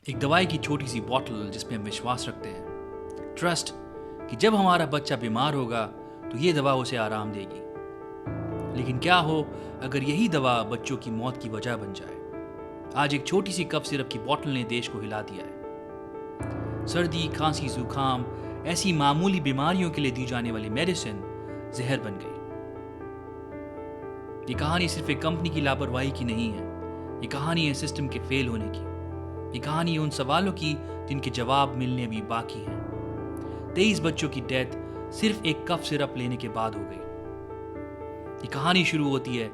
एक दवाई की छोटी सी बॉटल जिसमें हम विश्वास रखते हैं, ट्रस्ट, कि जब हमारा बच्चा बीमार होगा तो ये दवा उसे आराम देगी। लेकिन क्या हो अगर यही दवा बच्चों की मौत की वजह बन जाए? आज एक छोटी सी कफ सिरप की बॉटल ने देश को हिला दिया है। सर्दी, खांसी, जुकाम, ऐसी मामूली बीमारियों के लिए दी जाने वाली मेडिसिन जहर बन गई। ये कहानी सिर्फ एक कंपनी की लापरवाही की नहीं है। ये कहानी है सिस्टम के फेल होने की। ये कहानी है उन सवालों की जिनके जवाब मिलने अभी बाकी हैं। 23 बच्चों की डेथ सिर्फ एक कफ सिरप लेने के बाद हो गई। ये कहानी शुरू होती है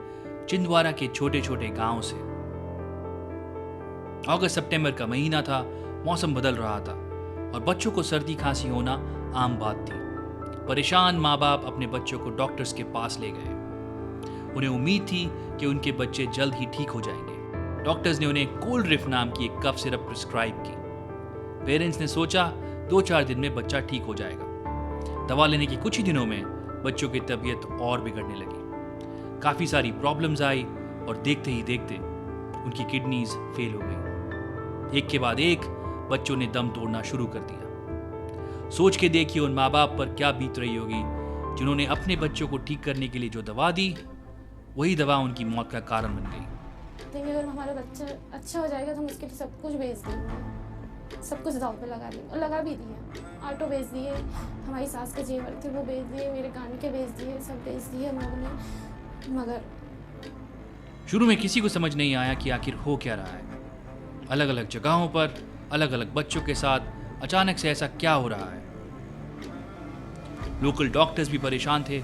छिंदवाड़ा के छोटे छोटे गांव से। अगस्त सितंबर का महीना था, मौसम बदल रहा था और बच्चों को सर्दी खांसी होना आम बात थी। परेशान माँ बाप अपने बच्चों को डॉक्टर्स के पास ले गए। उन्हें उम्मीद थी कि उनके बच्चे जल्द ही ठीक हो जाएंगे। डॉक्टर्स ने उन्हें कोल्ड्रिफ नाम की एक कफ सिरप प्रिस्क्राइब की। पेरेंट्स ने सोचा 2-4 दिन में बच्चा ठीक हो जाएगा। दवा लेने के कुछ ही दिनों में बच्चों की तबीयत और बिगड़ने लगी। काफ़ी सारी प्रॉब्लम्स आई और देखते ही देखते उनकी किडनीज फेल हो गई। एक के बाद एक बच्चों ने दम तोड़ना शुरू कर दिया। सोच के देखिए उन माँ बाप पर क्या बीत रही होगी जिन्होंने अपने बच्चों को ठीक करने के लिए जो दवा दी, वही दवा उनकी मौत का कारण बन गई। देखिए, अगर हमारा बच्चा अच्छा हो जाएगा तो हम उसके लिए सब कुछ बेच देंगे, सब कुछ दाव पे लगा देंगे और लगा भी दिए। ऑटो बेच दिए, हमारी सास के जेवर थे वो बेच दिए, मेरे गाने के बेच दिए, सब बेच दिए हम लोगों ने। मगर शुरू में किसी को समझ नहीं आया कि आखिर हो क्या रहा है। अलग अलग जगहों पर अलग अलग बच्चों के साथ अचानक से ऐसा क्या हो रहा है। लोकल डॉक्टर्स भी परेशान थे,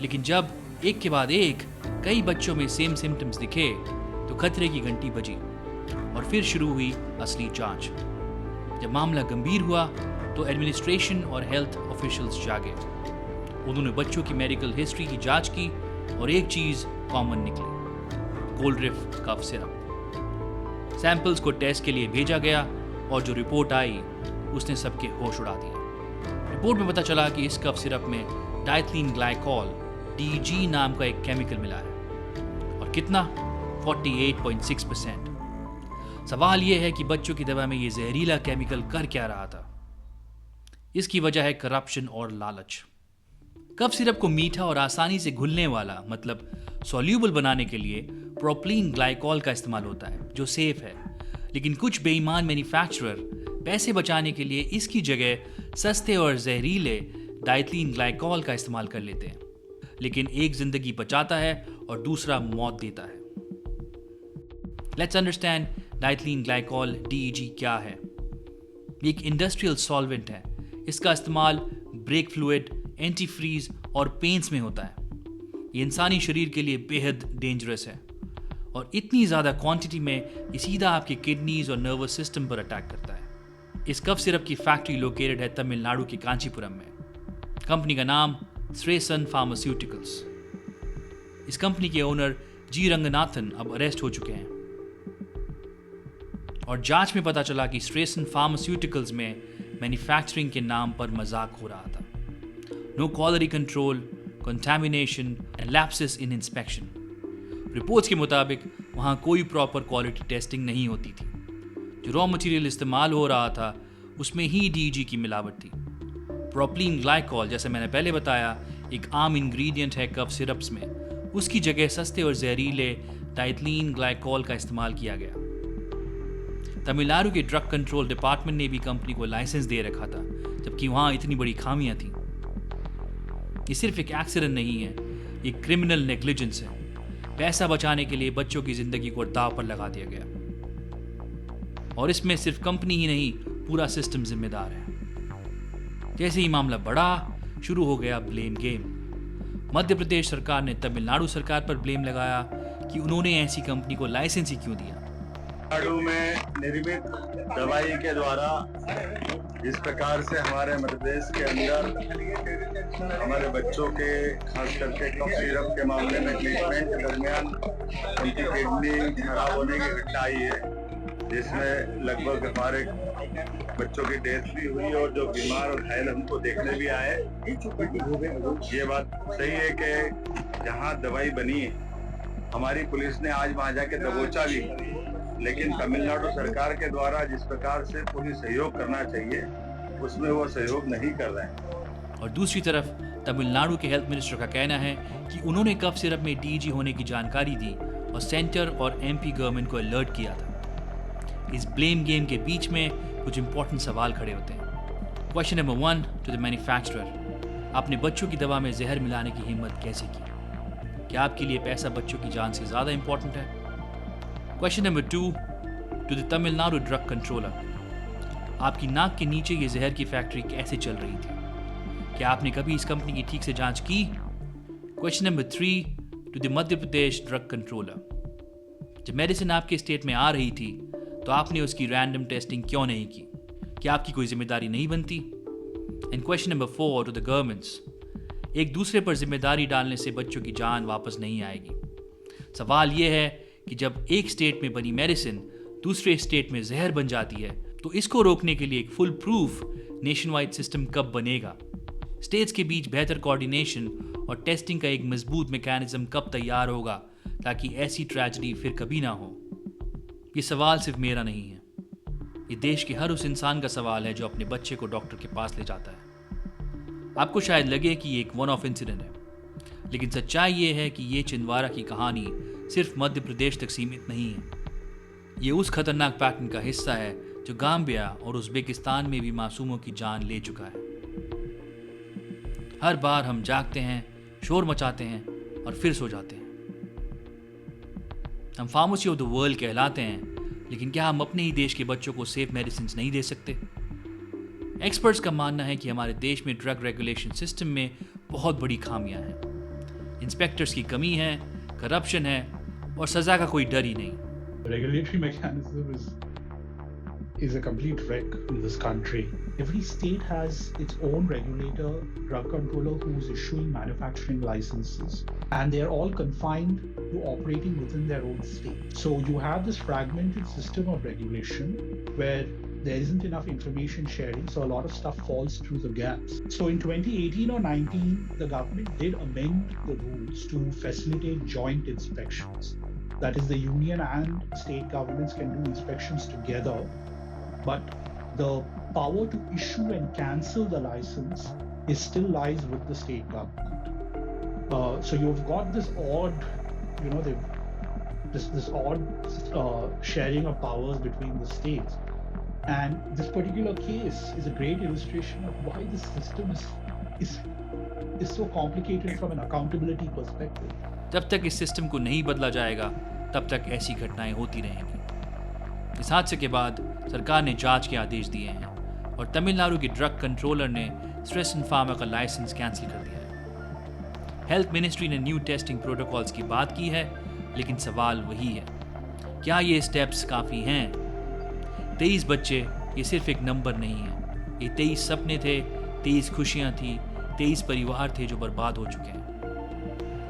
लेकिन जब एक के बाद एक कई बच्चों में सेम सिम्टम्स दिखे तो खतरे की घंटी बजी और फिर शुरू हुई असली जांच। जब मामला गंभीर हुआ तो एडमिनिस्ट्रेशन और हेल्थ ऑफिशियल्स जागे। उन्होंने बच्चों की मेडिकल हिस्ट्री की जांच की और एक चीज कॉमन निकली, कोल्ड्रिफ कफ सिरप। सैंपल्स को टेस्ट के लिए भेजा गया और जो रिपोर्ट आई उसने सबके होश उड़ा दिए। रिपोर्ट में पता चला कि इस कफ सिरप में डाइथिलीन ग्लाइकॉल DG नाम का एक केमिकल मिला है। और कितना? 48.6%। सवाल यह है कि बच्चों की दवा में ये जहरीला केमिकल कर क्या रहा था? इसकी वजह है करप्शन और लालच। कफ सिरप को मीठा और आसानी से घुलने वाला, मतलब सॉल्यूबल बनाने के लिए प्रोपिलीन ग्लाइकॉल का इस्तेमाल होता है, जो सेफ है। लेकिन कुछ बेईमान मैन्युफैक्चरर पैसे बचाने के लिए इसकी जगह सस्ते और जहरीले डाइथिलीन ग्लाइकॉल का इस्तेमाल कर लेते हैं। लेकिन एक जिंदगी बचाता है और दूसरा मौत देता है। Let's understand diethylene glycol DEG क्या है। ये एक इंडस्ट्रियल सॉल्वेंट है। इसका इस्तेमाल ब्रेक फ्लूइड, एंटी फ्रीज और पेंट्स में होता है। ये इंसानी शरीर के लिए बेहद डेंजरस है और इतनी ज़्यादा क्वांटिटी में ये सीधा आपके किडनीज और नर्वस सिस्टम पर अटैक करता है। इस कफ सिरप की फैक्ट्री लोकेटेड है तमिलनाडु के कांचीपुरम में। कंपनी का नाम श्रेयसन फार्मास्यूटिकल्स। इस कंपनी के ओनर G रंगनाथन अब अरेस्ट हो चुके हैं और जांच में पता चला कि श्रेयसन फार्मास्यूटिकल्स में मैन्युफैक्चरिंग के नाम पर मजाक हो रहा था। No quality control, contamination and lapses in inspection. Reports के मुताबिक वहां कोई प्रॉपर क्वालिटी टेस्टिंग नहीं होती थी। जो रॉ मटेरियल इस्तेमाल हो रहा था उसमें ही DEG की मिलावट थी। प्रोपिलीन ग्लाइकॉल, जैसे मैंने पहले बताया, एक आम इंग्रेडिएंट है कफ सिरप्स में। उसकी जगह सस्ते और जहरीले डाइथिलीन ग्लाइकॉल का इस्तेमाल किया गया। तमिलनाडु के ड्रग कंट्रोल डिपार्टमेंट ने भी कंपनी को लाइसेंस दे रखा था, जबकि वहां इतनी बड़ी खामियां थी। ये सिर्फ एक एक्सीडेंट नहीं है, ये क्रिमिनल नेग्लिजेंस है। पैसा बचाने के लिए बच्चों की जिंदगी को दांव पर लगा दिया गया और इसमें सिर्फ कंपनी ही नहीं, पूरा सिस्टम जिम्मेदार है। जैसे ही मामला बढ़ा, शुरू हो गया ब्लेम गेम। मध्य प्रदेश सरकार ने तमिलनाडु सरकार पर ब्लेम लगाया कि उन्होंने ऐसी कंपनी को लाइसेंस ही क्यों दिया। तमिलनाडु में निर्मित दवाई के द्वारा जिस प्रकार से हमारे मध्य प्रदेश के अंदर हमारे बच्चों के खास करके कफ सिरप के मामले में ट्रीटमेंट के दरमियान उनकी किडनी खराब होने की घटना आई है, जिसमें लगभग हमारे बच्चों की डेथ भी हुई और जो बीमार और घायल हमको देखने भी आए। ये बात सही है कि जहाँ दवाई बनी है, हमारी पुलिस ने आज वहाँ जाके दबोचा भी, लेकिन तमिलनाडु सरकार के द्वारा जिस प्रकार से पूरी सहयोग करना चाहिए उसमें वो सहयोग नहीं कर रहे हैं। और दूसरी तरफ तमिलनाडु के हेल्थ मिनिस्टर का कहना है कि उन्होंने कफ सिरप में टीजी होने की जानकारी दी और सेंटर और एमपी गवर्नमेंट को अलर्ट किया था। इस ब्लेम गेम के बीच में कुछ इंपॉर्टेंट सवाल खड़े होते हैं। Question number 1 to the manufacturer, आपने बच्चों की दवा में जहर मिलाने की हिम्मत कैसे की? क्या आपके लिए पैसा बच्चों की जान से ज़्यादा इंपॉर्टेंट है? Question number 2 to the Tamil Nadu drug controller, आपकी नाक के नीचे ये जहर की फैक्ट्री कैसे चल रही थी? क्या आपने कभी इस कंपनी की ठीक से जांच की? Question number 3 to the Madhya Pradesh drug controller, जब मेडिसिन आपके स्टेट में आ रही थी तो आपने उसकी रैंडम टेस्टिंग क्यों नहीं की? क्या आपकी कोई जिम्मेदारी नहीं बनती? And question number 4 to the governments, एक दूसरे पर जिम्मेदारी डालने से बच्चों की जान वापस नहीं आएगी। सवाल यह है कि जब एक स्टेट में बनी मेडिसिन दूसरे स्टेट में जहर बन जाती है तो इसको रोकने के लिए एक full proof nation wide system कब बनेगा? स्टेट्स के बीच बेहतर कोऑर्डिनेशन और टेस्टिंग का एक मजबूत मैकेनिज्म कब तैयार होगा ताकि ऐसी ट्रेजेडी फिर कभी ना हो? ये सवाल सिर्फ मेरा नहीं है, ये देश के हर उस इंसान का सवाल है जो अपने बच्चे को डॉक्टर के पास ले जाता है। आपको शायद लगे कि ये एक वन ऑफ इंसिडेंट है, लेकिन सच्चाई ये है कि ये छिंदवाड़ा की कहानी सिर्फ मध्य प्रदेश तक सीमित नहीं है। ये उस खतरनाक पैटर्न का हिस्सा है जो गाम्बिया और उज़्बेकिस्तान में भी मासूमों की जान ले चुका है। हर बार हम जागते हैं, शोर मचाते हैं और फिर सो जाते हैं। हम फार्मेसी ऑफ द वर्ल्ड कहलाते हैं, लेकिन क्या हम अपने ही देश के बच्चों को सेफ मेडिसिन नहीं दे सकते? एक्सपर्ट्स का मानना है कि हमारे देश में ड्रग रेगुलेशन सिस्टम में बहुत बड़ी खामियां हैं। इंस्पेक्टर्स की कमी है, करप्शन है और सजा का कोई डर ही नहीं। Regulatory mechanism is a complete wreck in this country. Every state has its own regulator, drug controller who is issuing manufacturing licenses, and they are all confined to operating within their own state. So you have this fragmented system of regulation where there isn't enough information sharing, so a lot of stuff falls through the gaps. So in 2018 or 19, the government did amend the rules to facilitate joint inspections. That is, the union and state governments can do inspections together, but the power to issue and cancel the license still lies with the state government. So you've got this odd, this odd sharing of powers between the states, and this particular case is a great illustration of why this system is so complicated from an accountability perspective. जब तक इस system को नहीं बदला जाएगा तब तक ऐसी घटनाएं होती रहेंगी। इस हादसे के बाद सरकार ने जांच के आदेश दिए हैं और तमिलनाडु के ड्रग कंट्रोलर ने स्ट्रेस एंड फार्मा का लाइसेंस कैंसिल कर दिया है। हेल्थ मिनिस्ट्री ने न्यू टेस्टिंग प्रोटोकॉल्स की बात की है, लेकिन सवाल वही है, क्या ये स्टेप्स काफ़ी हैं? 23 बच्चे ये सिर्फ एक नंबर नहीं है, ये 23 सपने थे, 23 खुशियाँ थी, 23 परिवार थे जो बर्बाद हो चुके हैं।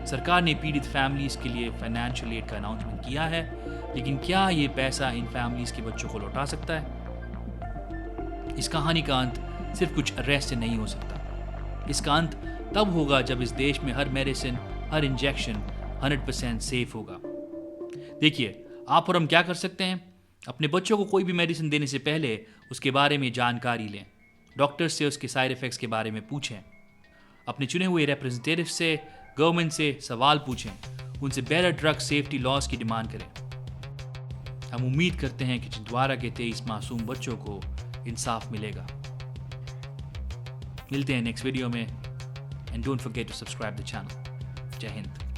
सरकार ने पीड़ित फैमिलीज के लिए फाइनेंशियल एड का अनाउंसमेंट किया है, लेकिन क्या ये पैसा इन फैमिलीज के बच्चों को लौटा सकता है? इस कहानी का अंत सिर्फ कुछ अरेस्ट से नहीं हो सकता। इसका अंत तब होगा जब इस देश में हर मेडिसिन, हर इंजेक्शन 100% सेफ होगा। देखिए, आप और हम क्या कर सकते हैं? अपने बच्चों को कोई भी मेडिसिन देने से पहले उसके बारे में जानकारी लें। डॉक्टर से उसके साइड इफ़ेक्ट्स के बारे में पूछें। अपने चुने हुए रिप्रेजेंटेटिव से, गवर्नमेंट से सवाल पूछें। उनसे बेटर ड्रग सेफ्टी लॉज की डिमांड करें। हम उम्मीद करते हैं कि छिंदवाड़ा के 23 मासूम बच्चों को इंसाफ मिलेगा। मिलते हैं नेक्स्ट वीडियो में, and don't forget to subscribe the channel. जय हिंद।